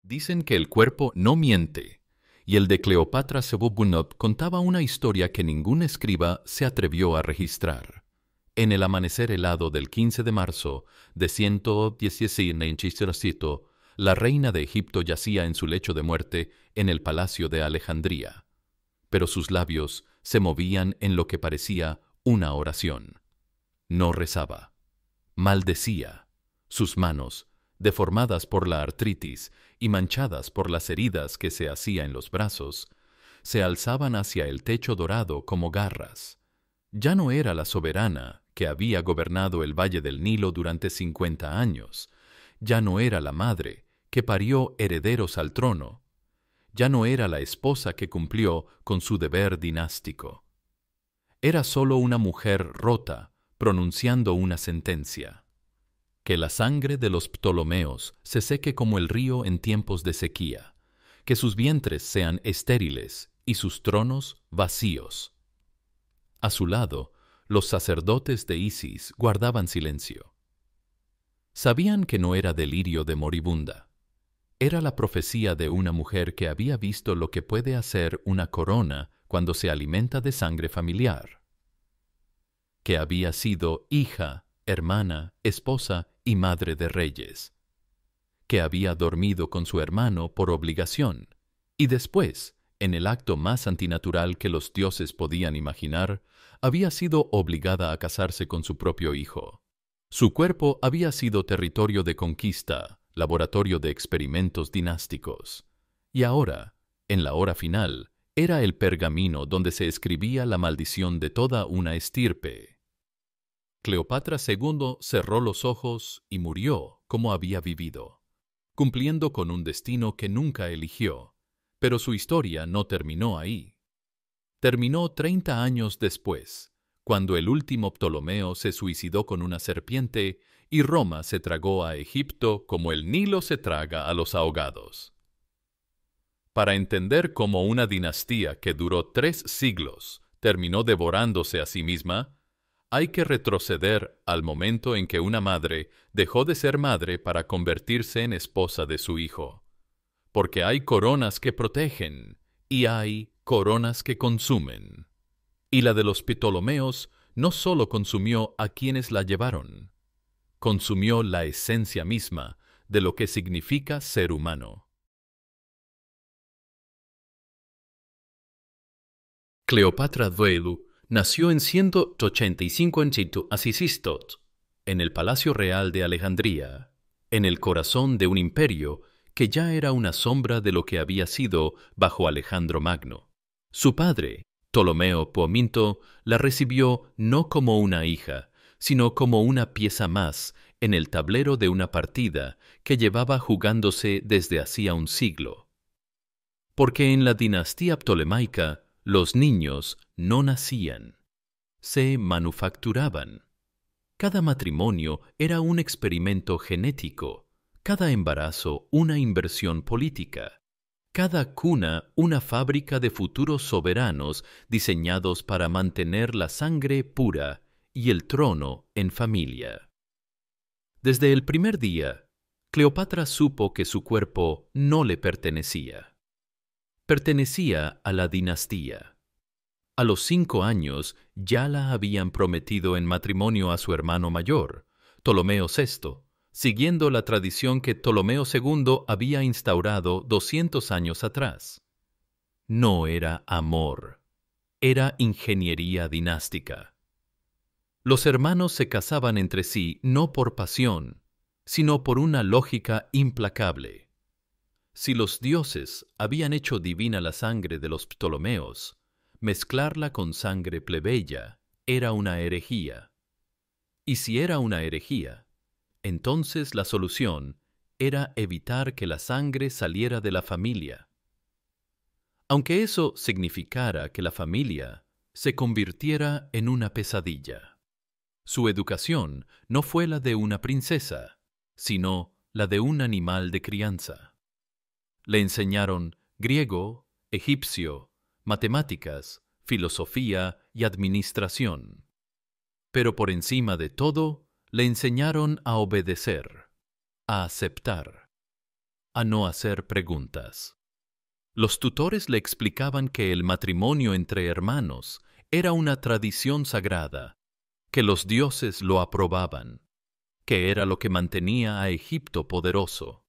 Dicen que el cuerpo no miente, y el de Cleopatra Sebobunov contaba una historia que ningún escriba se atrevió a registrar. En el amanecer helado del 15 de marzo de 116, la reina de Egipto yacía en su lecho de muerte en el palacio de Alejandría, pero sus labios se movían en lo que parecía una oración. No rezaba, maldecía. Sus manos, deformadas por la artritis y manchadas por las heridas que se hacía en los brazos, se alzaban hacia el techo dorado como garras. Ya no era la soberana que había gobernado el Valle del Nilo durante 50 años. Ya no era la madre que parió herederos al trono. Ya no era la esposa que cumplió con su deber dinástico. Era solo una mujer rota pronunciando una sentencia. Que la sangre de los Ptolomeos se seque como el río en tiempos de sequía, que sus vientres sean estériles y sus tronos vacíos. A su lado, los sacerdotes de Isis guardaban silencio. Sabían que no era delirio de moribunda. Era la profecía de una mujer que había visto lo que puede hacer una corona cuando se alimenta de sangre familiar. Que había sido hija, hermana, esposa y madre de reyes. Que había dormido con su hermano por obligación, y después, en el acto más antinatural que los dioses podían imaginar, había sido obligada a casarse con su propio hijo. Su cuerpo había sido territorio de conquista, laboratorio de experimentos dinásticos. Y ahora, en la hora final, era el pergamino donde se escribía la maldición de toda una estirpe. Cleopatra II cerró los ojos y murió como había vivido, cumpliendo con un destino que nunca eligió. Pero su historia no terminó ahí. Terminó 30 años después, cuando el último Ptolomeo se suicidó con una serpiente y Roma se tragó a Egipto como el Nilo se traga a los ahogados. Para entender cómo una dinastía que duró 3 siglos terminó devorándose a sí misma, hay que retroceder al momento en que una madre dejó de ser madre para convertirse en esposa de su hijo. Porque hay coronas que protegen y hay coronas que consumen. Y la de los Ptolomeos no solo consumió a quienes la llevaron, consumió la esencia misma de lo que significa ser humano. Cleopatra Duelu nació en 185 en el Palacio Real de Alejandría, en el corazón de un imperio que ya era una sombra de lo que había sido bajo Alejandro Magno. Su padre, Ptolomeo Pominto, la recibió no como una hija, sino como una pieza más en el tablero de una partida que llevaba jugándose desde hacía un siglo. Porque en la dinastía ptolemaica los niños no nacían, se manufacturaban. Cada matrimonio era un experimento genético, cada embarazo una inversión política, cada cuna una fábrica de futuros soberanos diseñados para mantener la sangre pura y el trono en familia. Desde el primer día, Cleopatra supo que su cuerpo no le pertenecía. Pertenecía a la dinastía. A los 5 años ya la habían prometido en matrimonio a su hermano mayor, Ptolomeo VI, siguiendo la tradición que Ptolomeo II había instaurado 200 años atrás. No era amor, era ingeniería dinástica. Los hermanos se casaban entre sí no por pasión, sino por una lógica implacable. Si los dioses habían hecho divina la sangre de los Ptolomeos, mezclarla con sangre plebeya era una herejía. Y si era una herejía, entonces la solución era evitar que la sangre saliera de la familia. Aunque eso significara que la familia se convirtiera en una pesadilla. Su educación no fue la de una princesa, sino la de un animal de crianza. Le enseñaron griego, egipcio, matemáticas, filosofía y administración. Pero por encima de todo, le enseñaron a obedecer, a aceptar. a no hacer preguntas. Los tutores le explicaban que el matrimonio entre hermanos era una tradición sagrada, que los dioses lo aprobaban, que era lo que mantenía a Egipto poderoso.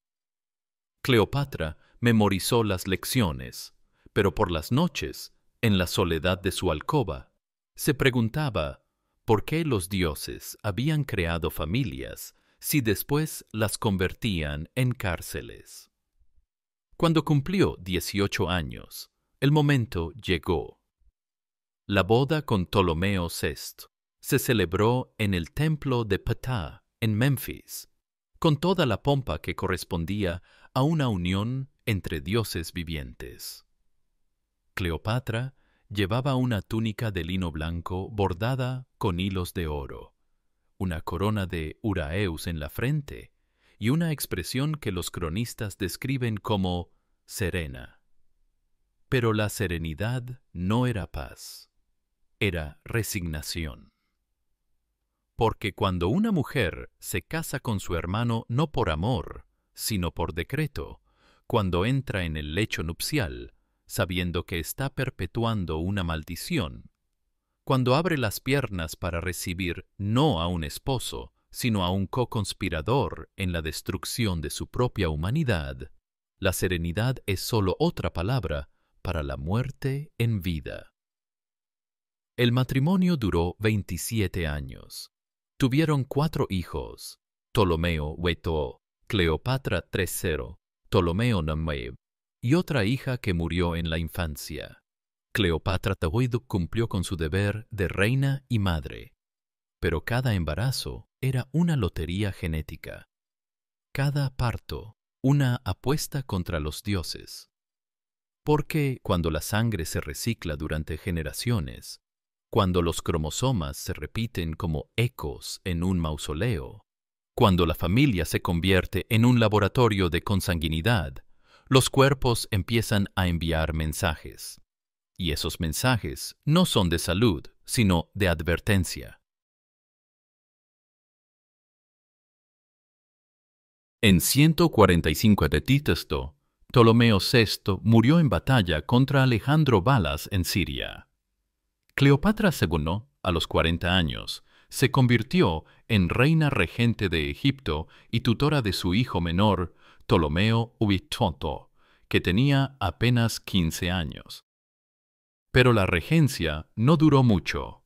Cleopatra memorizó las lecciones, pero por las noches, en la soledad de su alcoba, se preguntaba por qué los dioses habían creado familias si después las convertían en cárceles. Cuando cumplió 18 años, el momento llegó. La boda con Ptolomeo VI se celebró en el templo de Ptah, en Memphis, con toda la pompa que correspondía a una unión entre dioses vivientes. Cleopatra llevaba una túnica de lino blanco bordada con hilos de oro, una corona de uraeus en la frente y una expresión que los cronistas describen como serena. Pero la serenidad no era paz, era resignación. Porque cuando una mujer se casa con su hermano no por amor, sino por decreto, cuando entra en el lecho nupcial, sabiendo que está perpetuando una maldición, cuando abre las piernas para recibir no a un esposo, sino a un co-conspirador en la destrucción de su propia humanidad, la serenidad es solo otra palabra para la muerte en vida. El matrimonio duró 27 años. Tuvieron 4 hijos: Ptolomeo Hueto, Cleopatra III, Ptolomeo Nameb, y otra hija que murió en la infancia. Cleopatra Tahuidu cumplió con su deber de reina y madre, pero cada embarazo era una lotería genética. Cada parto, una apuesta contra los dioses. Porque cuando la sangre se recicla durante generaciones, cuando los cromosomas se repiten como ecos en un mausoleo, cuando la familia se convierte en un laboratorio de consanguinidad, los cuerpos empiezan a enviar mensajes. Y esos mensajes no son de salud, sino de advertencia. En 145 d.C., Ptolomeo VI murió en batalla contra Alejandro Balas en Siria. Cleopatra II, a los 40 años, se convirtió en reina regente de Egipto y tutora de su hijo menor, Ptolomeo Huitotto, que tenía apenas 15 años. Pero la regencia no duró mucho.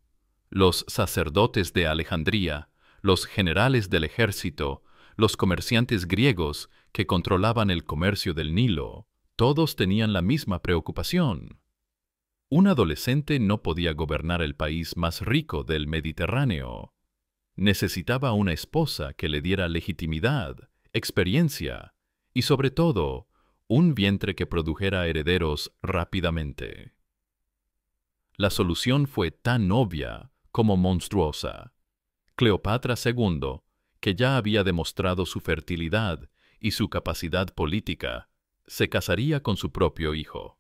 Los sacerdotes de Alejandría, los generales del ejército, los comerciantes griegos que controlaban el comercio del Nilo, todos tenían la misma preocupación. Un adolescente no podía gobernar el país más rico del Mediterráneo. Necesitaba una esposa que le diera legitimidad, experiencia y, sobre todo, un vientre que produjera herederos rápidamente. La solución fue tan obvia como monstruosa. Cleopatra II, que ya había demostrado su fertilidad y su capacidad política, se casaría con su propio hijo.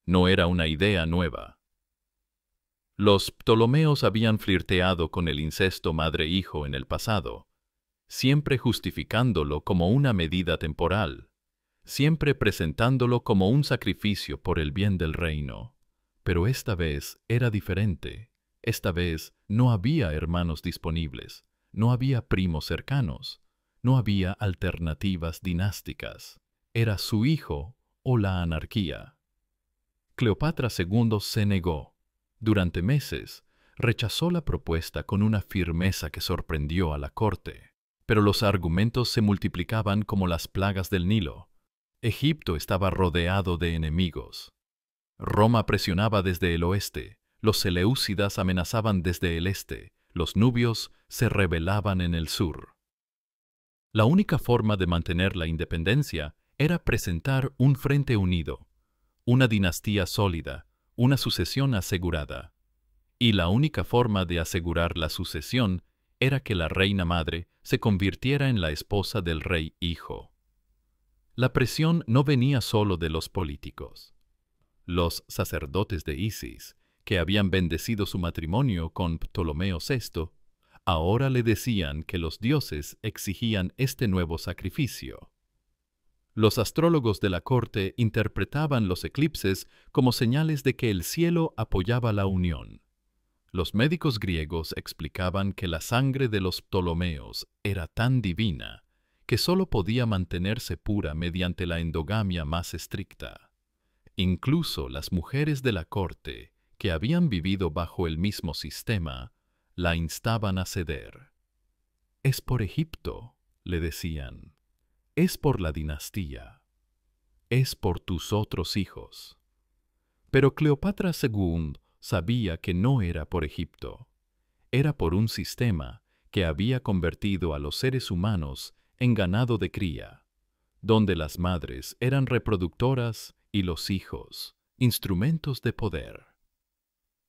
No era una idea nueva. Los Ptolomeos habían flirteado con el incesto madre-hijo en el pasado, siempre justificándolo como una medida temporal, siempre presentándolo como un sacrificio por el bien del reino. Pero esta vez era diferente. Esta vez no había hermanos disponibles, no había primos cercanos, no había alternativas dinásticas. Era su hijo o la anarquía. Cleopatra II se negó. Durante meses, rechazó la propuesta con una firmeza que sorprendió a la corte. Pero los argumentos se multiplicaban como las plagas del Nilo. Egipto estaba rodeado de enemigos. Roma presionaba desde el oeste, los seleucidas amenazaban desde el este, los nubios se rebelaban en el sur. La única forma de mantener la independencia era presentar un frente unido, una dinastía sólida, una sucesión asegurada. Y la única forma de asegurar la sucesión era que la reina madre se convirtiera en la esposa del rey hijo. La presión no venía solo de los políticos. Los sacerdotes de Isis, que habían bendecido su matrimonio con Ptolomeo VI, ahora le decían que los dioses exigían este nuevo sacrificio. Los astrólogos de la corte interpretaban los eclipses como señales de que el cielo apoyaba la unión. Los médicos griegos explicaban que la sangre de los Ptolomeos era tan divina que sólo podía mantenerse pura mediante la endogamia más estricta. Incluso las mujeres de la corte, que habían vivido bajo el mismo sistema, la instaban a ceder. «Es por Egipto», le decían. «Es por la dinastía. Es por tus otros hijos». Pero Cleopatra II sabía que no era por Egipto. Era por un sistema que había convertido a los seres humanos en ganado de cría, donde las madres eran reproductoras y los hijos instrumentos de poder,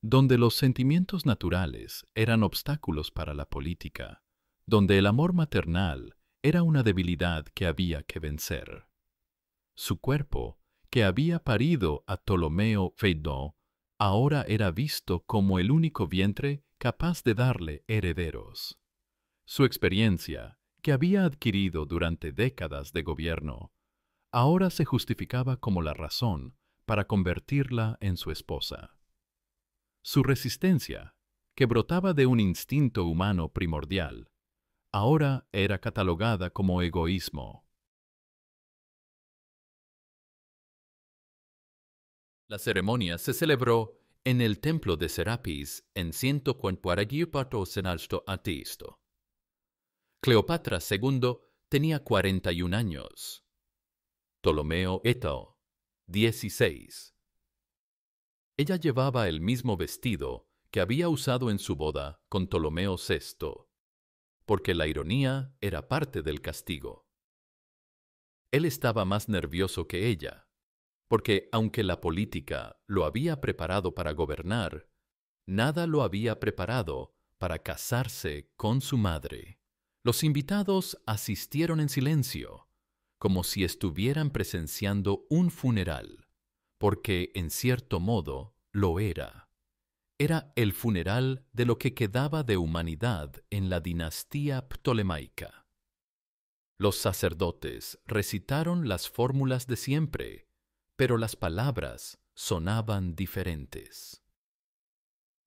donde los sentimientos naturales eran obstáculos para la política, donde el amor maternal era una debilidad que había que vencer. Su cuerpo, que había parido a Ptolomeo Feidón, ahora era visto como el único vientre capaz de darle herederos. Su experiencia, que había adquirido durante décadas de gobierno, ahora se justificaba como la razón para convertirla en su esposa. Su resistencia, que brotaba de un instinto humano primordial, ahora era catalogada como egoísmo. La ceremonia se celebró en el templo de Serapis en 144 a.C. Cleopatra II tenía 41 años. Ptolomeo Eto, 16. Ella llevaba el mismo vestido que había usado en su boda con Ptolomeo VI, porque la ironía era parte del castigo. Él estaba más nervioso que ella, porque aunque la política lo había preparado para gobernar, nada lo había preparado para casarse con su madre. Los invitados asistieron en silencio, como si estuvieran presenciando un funeral, porque en cierto modo lo era. Era el funeral de lo que quedaba de humanidad en la dinastía ptolemaica. Los sacerdotes recitaron las fórmulas de siempre, pero las palabras sonaban diferentes.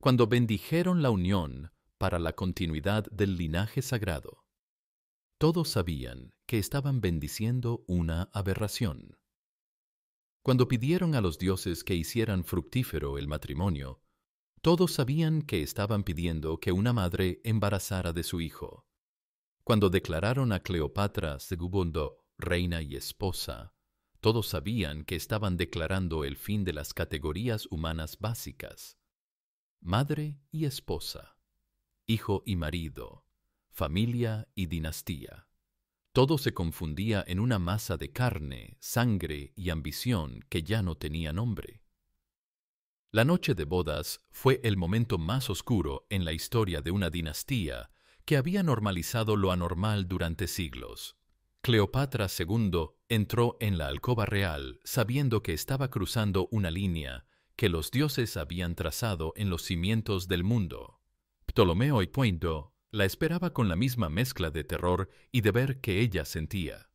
Cuando bendijeron la unión para la continuidad del linaje sagrado, todos sabían que estaban bendiciendo una aberración. Cuando pidieron a los dioses que hicieran fructífero el matrimonio, todos sabían que estaban pidiendo que una madre embarazara de su hijo. Cuando declararon a Cleopatra II reina y esposa, todos sabían que estaban declarando el fin de las categorías humanas básicas: madre y esposa, hijo y marido, familia y dinastía. Todo se confundía en una masa de carne, sangre y ambición que ya no tenía nombre. La noche de bodas fue el momento más oscuro en la historia de una dinastía que había normalizado lo anormal durante siglos. Cleopatra II entró en la alcoba real sabiendo que estaba cruzando una línea que los dioses habían trazado en los cimientos del mundo. Ptolomeo Feidón la esperaba con la misma mezcla de terror y deber que ella sentía.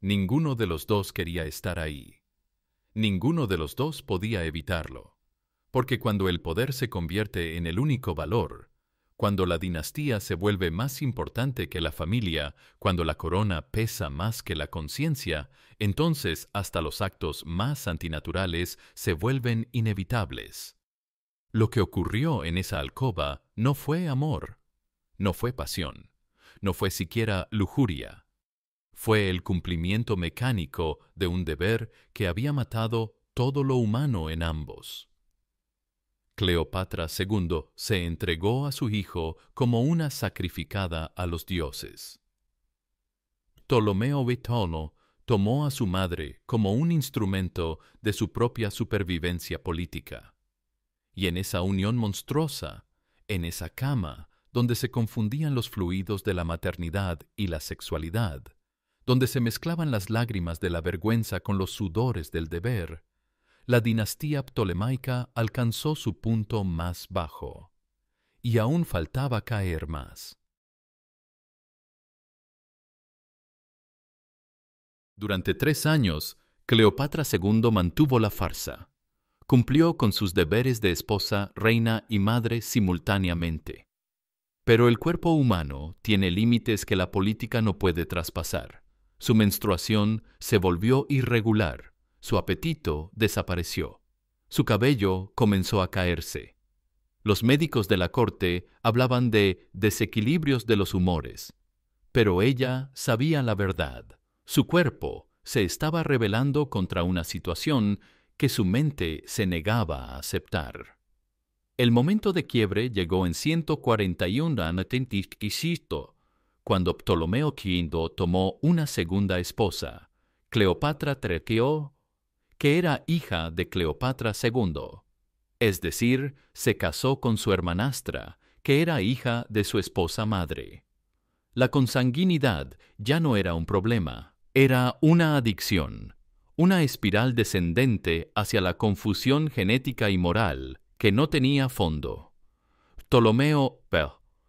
Ninguno de los dos quería estar ahí. Ninguno de los dos podía evitarlo. Porque cuando el poder se convierte en el único valor, cuando la dinastía se vuelve más importante que la familia, cuando la corona pesa más que la conciencia, entonces hasta los actos más antinaturales se vuelven inevitables. Lo que ocurrió en esa alcoba no fue amor, no fue pasión, no fue siquiera lujuria. Fue el cumplimiento mecánico de un deber que había matado todo lo humano en ambos. Cleopatra II se entregó a su hijo como una sacrificada a los dioses. Ptolomeo Feidón tomó a su madre como un instrumento de su propia supervivencia política. Y en esa unión monstruosa, en esa cama donde se confundían los fluidos de la maternidad y la sexualidad, donde se mezclaban las lágrimas de la vergüenza con los sudores del deber, la dinastía ptolemaica alcanzó su punto más bajo, y aún faltaba caer más. Durante 3 años, Cleopatra II mantuvo la farsa. Cumplió con sus deberes de esposa, reina y madre simultáneamente. Pero el cuerpo humano tiene límites que la política no puede traspasar. Su menstruación se volvió irregular, su apetito desapareció, su cabello comenzó a caerse. Los médicos de la corte hablaban de desequilibrios de los humores, pero ella sabía la verdad. Su cuerpo se estaba rebelando contra una situación que su mente se negaba a aceptar. El momento de quiebre llegó en 141 a.C., cuando Ptolomeo V tomó una segunda esposa, Cleopatra III, que era hija de Cleopatra II. Es decir, se casó con su hermanastra, que era hija de su esposa madre. La consanguinidad ya no era un problema, era una adicción, una espiral descendente hacia la confusión genética y moral que no tenía fondo. Ptolomeo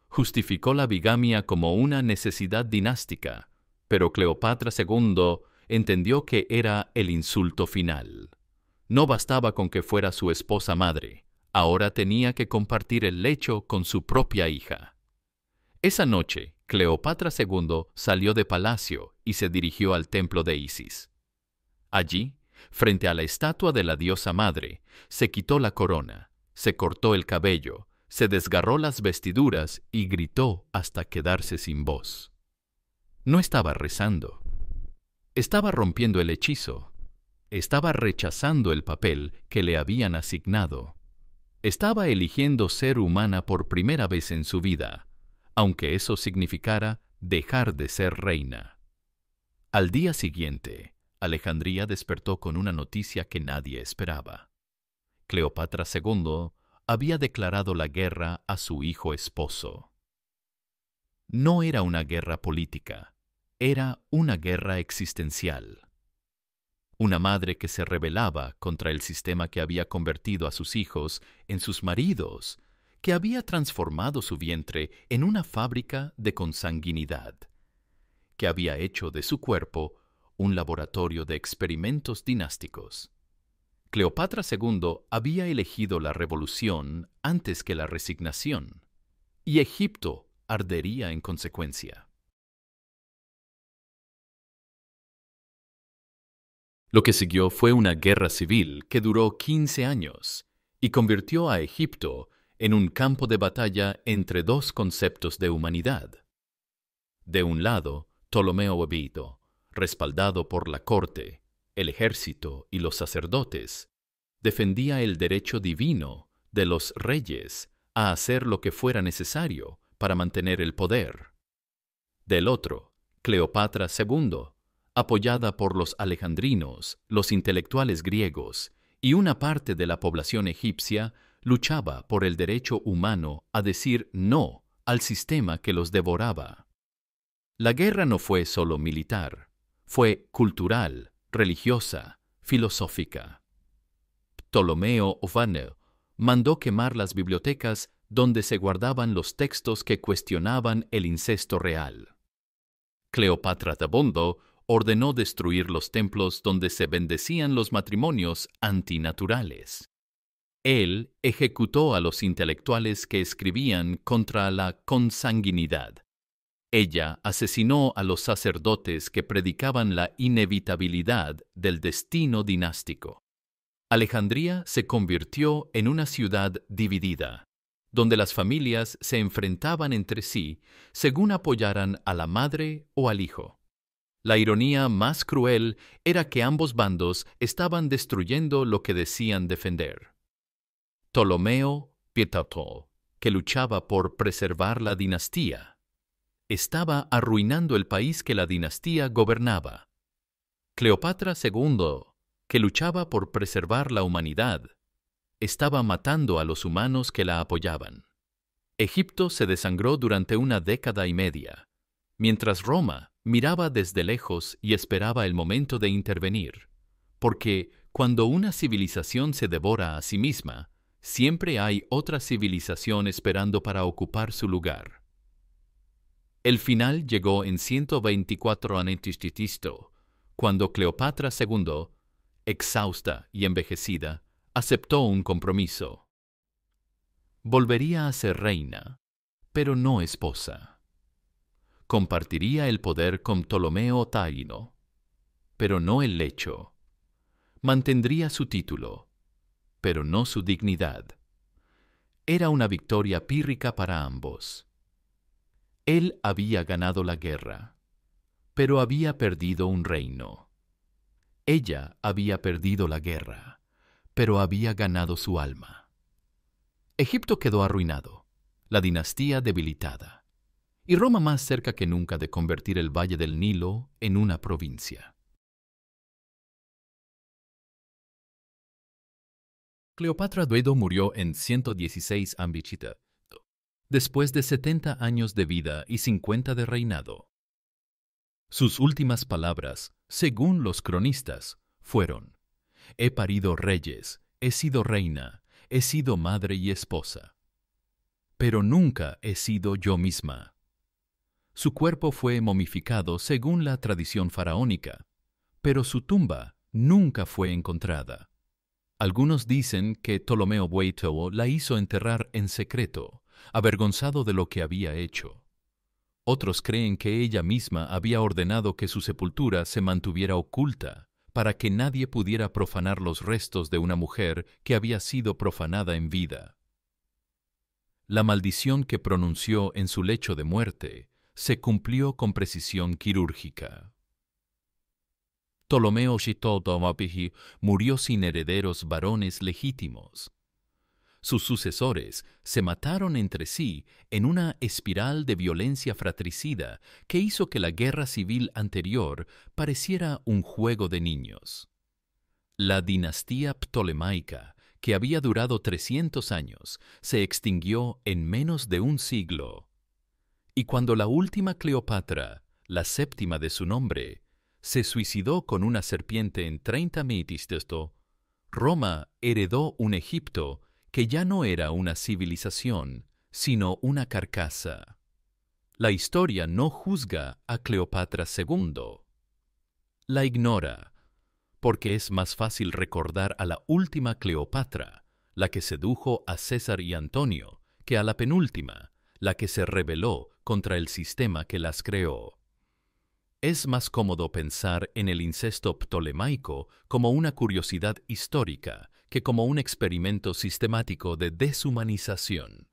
justificó la bigamia como una necesidad dinástica, pero Cleopatra II entendió que era el insulto final. No bastaba con que fuera su esposa madre, ahora tenía que compartir el lecho con su propia hija. Esa noche, Cleopatra II salió de palacio y se dirigió al templo de Isis. Allí, frente a la estatua de la diosa madre, se quitó la corona, se cortó el cabello, se desgarró las vestiduras y gritó hasta quedarse sin voz. No estaba rezando. Estaba rompiendo el hechizo. Estaba rechazando el papel que le habían asignado. Estaba eligiendo ser humana por primera vez en su vida, aunque eso significara dejar de ser reina. Al día siguiente, Alejandría despertó con una noticia que nadie esperaba. Cleopatra II había declarado la guerra a su hijo esposo. No era una guerra política, era una guerra existencial. Una madre que se rebelaba contra el sistema que había convertido a sus hijos en sus maridos, que había transformado su vientre en una fábrica de consanguinidad, que había hecho de su cuerpo un laboratorio de experimentos dinásticos. Cleopatra II había elegido la revolución antes que la resignación, y Egipto ardería en consecuencia. Lo que siguió fue una guerra civil que duró 15 años y convirtió a Egipto en un campo de batalla entre dos conceptos de humanidad. De un lado, Ptolomeo V, respaldado por la corte, el ejército y los sacerdotes, defendía el derecho divino de los reyes a hacer lo que fuera necesario para mantener el poder. Del otro, Cleopatra II, apoyada por los alejandrinos, los intelectuales griegos y una parte de la población egipcia, luchaba por el derecho humano a decir no al sistema que los devoraba. La guerra no fue solo militar, fue cultural, religiosa, filosófica. Ptolomeo V mandó quemar las bibliotecas donde se guardaban los textos que cuestionaban el incesto real. Cleopatra II ordenó destruir los templos donde se bendecían los matrimonios antinaturales. Él ejecutó a los intelectuales que escribían contra la consanguinidad. Ella asesinó a los sacerdotes que predicaban la inevitabilidad del destino dinástico. Alejandría se convirtió en una ciudad dividida, donde las familias se enfrentaban entre sí según apoyaran a la madre o al hijo. La ironía más cruel era que ambos bandos estaban destruyendo lo que decían defender. Ptolomeo V, que luchaba por preservar la dinastía, estaba arruinando el país que la dinastía gobernaba. Cleopatra II, que luchaba por preservar la humanidad, estaba matando a los humanos que la apoyaban. Egipto se desangró durante una década y media, mientras Roma miraba desde lejos y esperaba el momento de intervenir, porque cuando una civilización se devora a sí misma, siempre hay otra civilización esperando para ocupar su lugar. El final llegó en 124 a.C., cuando Cleopatra II, exhausta y envejecida, aceptó un compromiso. Volvería a ser reina, pero no esposa. Compartiría el poder con Ptolomeo Taíno, pero no el lecho. Mantendría su título, pero no su dignidad. Era una victoria pírrica para ambos. Él había ganado la guerra, pero había perdido un reino. Ella había perdido la guerra, pero había ganado su alma. Egipto quedó arruinado, la dinastía debilitada, y Roma más cerca que nunca de convertir el Valle del Nilo en una provincia. Cleopatra Duedo murió en 116 a.C., después de 70 años de vida y 50 de reinado. Sus últimas palabras, según los cronistas, fueron: «He parido reyes, he sido reina, he sido madre y esposa, pero nunca he sido yo misma». Su cuerpo fue momificado según la tradición faraónica, pero su tumba nunca fue encontrada. Algunos dicen que Ptolomeo Boeito la hizo enterrar en secreto, avergonzado de lo que había hecho. Otros creen que ella misma había ordenado que su sepultura se mantuviera oculta, para que nadie pudiera profanar los restos de una mujer que había sido profanada en vida. La maldición que pronunció en su lecho de muerte se cumplió con precisión quirúrgica. Ptolomeo Shitotomapihi murió sin herederos varones legítimos. Sus sucesores se mataron entre sí en una espiral de violencia fratricida que hizo que la guerra civil anterior pareciera un juego de niños. La dinastía ptolemaica, que había durado 300 años, se extinguió en menos de un siglo. Y cuando la última Cleopatra, la séptima de su nombre, se suicidó con una serpiente en 30 Mitistesto, Roma heredó un Egipto que ya no era una civilización, sino una carcasa. La historia no juzga a Cleopatra II. La ignora, porque es más fácil recordar a la última Cleopatra, la que sedujo a César y Antonio, que a la penúltima, la que se rebeló contra el sistema que las creó. Es más cómodo pensar en el incesto ptolemaico como una curiosidad histórica que como un experimento sistemático de deshumanización.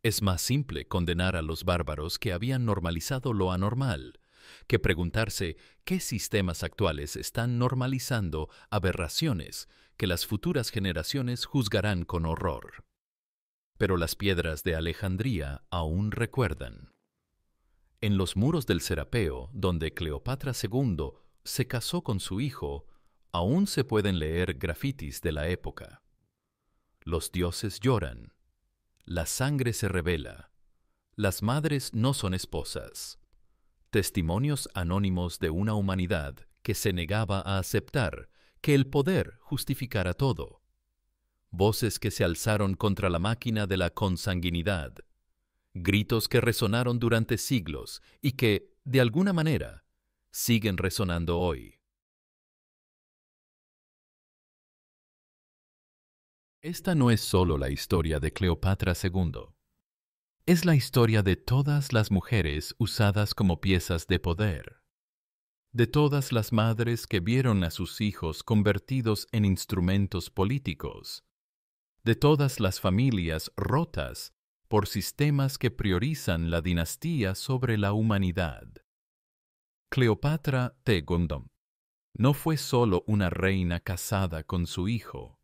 Es más simple condenar a los bárbaros que habían normalizado lo anormal, que preguntarse qué sistemas actuales están normalizando aberraciones que las futuras generaciones juzgarán con horror. Pero las piedras de Alejandría aún recuerdan. En los muros del Serapeo, donde Cleopatra II se casó con su hijo, aún se pueden leer grafitis de la época. Los dioses lloran, la sangre se revela, las madres no son esposas. Testimonios anónimos de una humanidad que se negaba a aceptar que el poder justificara todo. Voces que se alzaron contra la máquina de la consanguinidad. Gritos que resonaron durante siglos y que, de alguna manera, siguen resonando hoy. Esta no es solo la historia de Cleopatra II. Es la historia de todas las mujeres usadas como piezas de poder. De todas las madres que vieron a sus hijos convertidos en instrumentos políticos. De todas las familias rotas por sistemas que priorizan la dinastía sobre la humanidad. Cleopatra II no fue solo una reina casada con su hijo.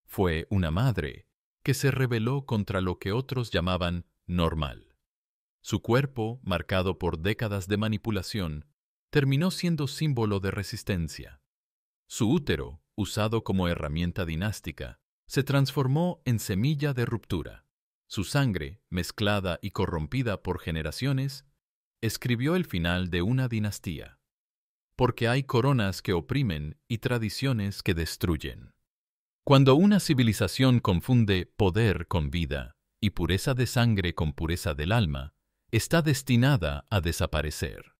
Fue una madre que se rebeló contra lo que otros llamaban normal. Su cuerpo, marcado por décadas de manipulación, terminó siendo símbolo de resistencia. Su útero, usado como herramienta dinástica, se transformó en semilla de ruptura. Su sangre, mezclada y corrompida por generaciones, escribió el final de una dinastía. Porque hay coronas que oprimen y tradiciones que destruyen. Cuando una civilización confunde poder con vida y pureza de sangre con pureza del alma, está destinada a desaparecer.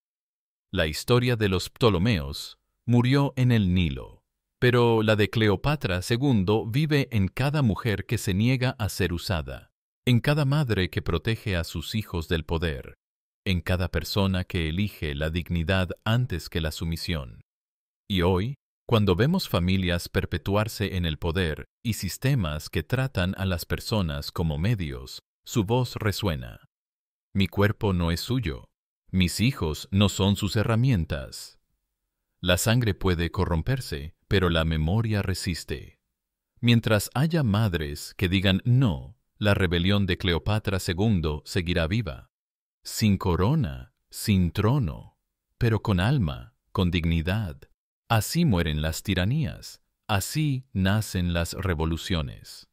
La historia de los Ptolomeos murió en el Nilo, pero la de Cleopatra II vive en cada mujer que se niega a ser usada, en cada madre que protege a sus hijos del poder, en cada persona que elige la dignidad antes que la sumisión. Y hoy, cuando vemos familias perpetuarse en el poder y sistemas que tratan a las personas como medios, su voz resuena. Mi cuerpo no es suyo. Mis hijos no son sus herramientas. La sangre puede corromperse, pero la memoria resiste. Mientras haya madres que digan no, la rebelión de Cleopatra II seguirá viva. Sin corona, sin trono, pero con alma, con dignidad. Así mueren las tiranías, así nacen las revoluciones.